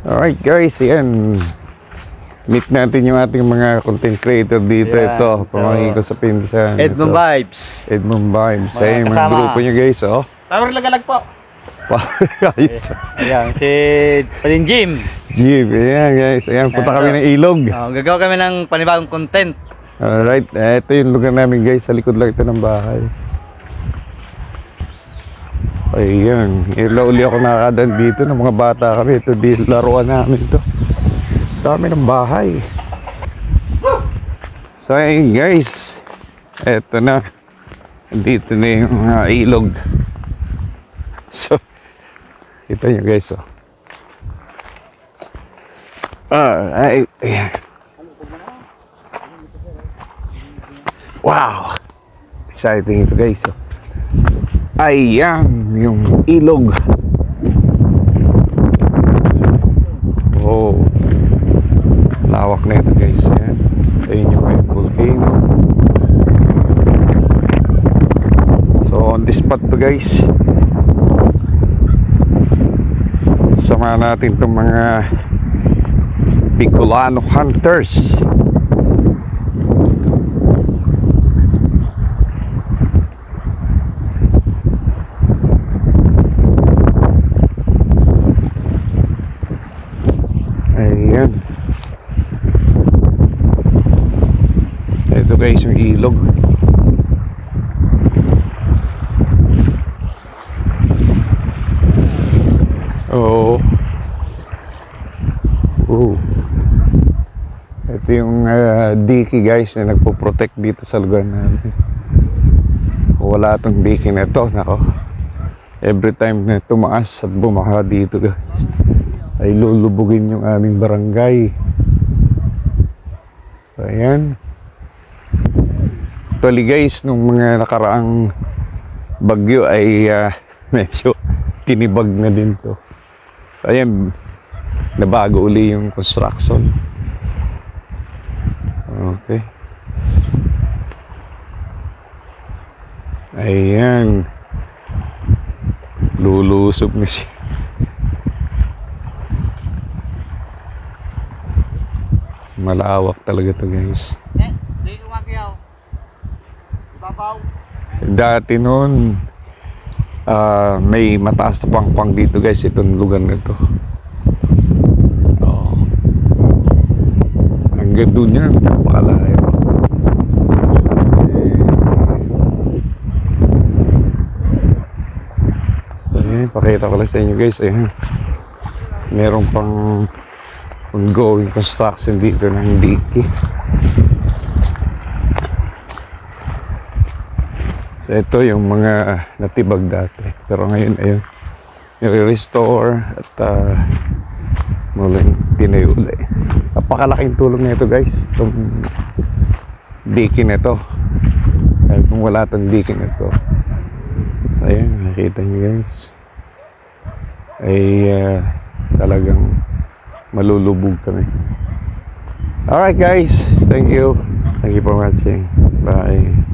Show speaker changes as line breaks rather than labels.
Alright guys, yan. Meet natin yung ating mga content creator dito.
Yan,
Ito,
so,
pamangkin ko sa pinsan.
Edmond
Ito.
Vibes.
Edmond Vibes.
Mga
Ayun, mga
kasama.
grupo nyo guys, oh.
Power lagalag po.
Guys.
Ayan, si Palin Jim.
Jeep, ayan guys. Ayan, punta
Ayan,
kami
so,
ng ilog.
Gagawa kami ng panibagong content.
Alright, ito yung lugar namin guys. Sa likod lang ito ng bahay. Ayan, uli ako nakakadaan dito ng mga bata kami. Ito di laruan namin ito. Dami ng bahay. So ayun guys, eto na. Dito na yung ilog. So, kita nyo guys, oh. Ayan. Wow! Exciting ito guys, oh. Ayan yung ilog. Oh, lawak na ito guys. Ayan. Ayun yung may volcano. So on this spot to guys, sama natin itong mga Bicolano hunters. Ayan. Ito guys yung ilog. Oo. Ito yung diki guys na nagpo-protect dito sa lugar namin. Wala tong diki na ito, nako. Every time na tumaas at bumaha dito guys, ay lulubugin yung aming barangay. Ayan. Actually guys, nung mga nakaraang bagyo ay medyo tinibag na din to. Ayan, nabago uli yung construction. Okay. Ayan. Lulusob na siya. Malawak talaga to guys. Dati noon may mataas na pangpang dito guys, itong lugar na ito. Oh. Hanggang doon yan, napakalayo. Ayan, pakita ko lang sa inyo guys. Ayan. Meron pang ongoing construction dito ng diki. So ito yung mga natibag dati, pero ngayon ayun, nire-restore at muling tinayo ulit. Napakalaking tulong na ito guys, itong diki na ito. Dahil kung wala itong diki na ito, ayun, nakita nyo guys, ay talagang malulubog kami. Alright guys, thank you for watching. Bye.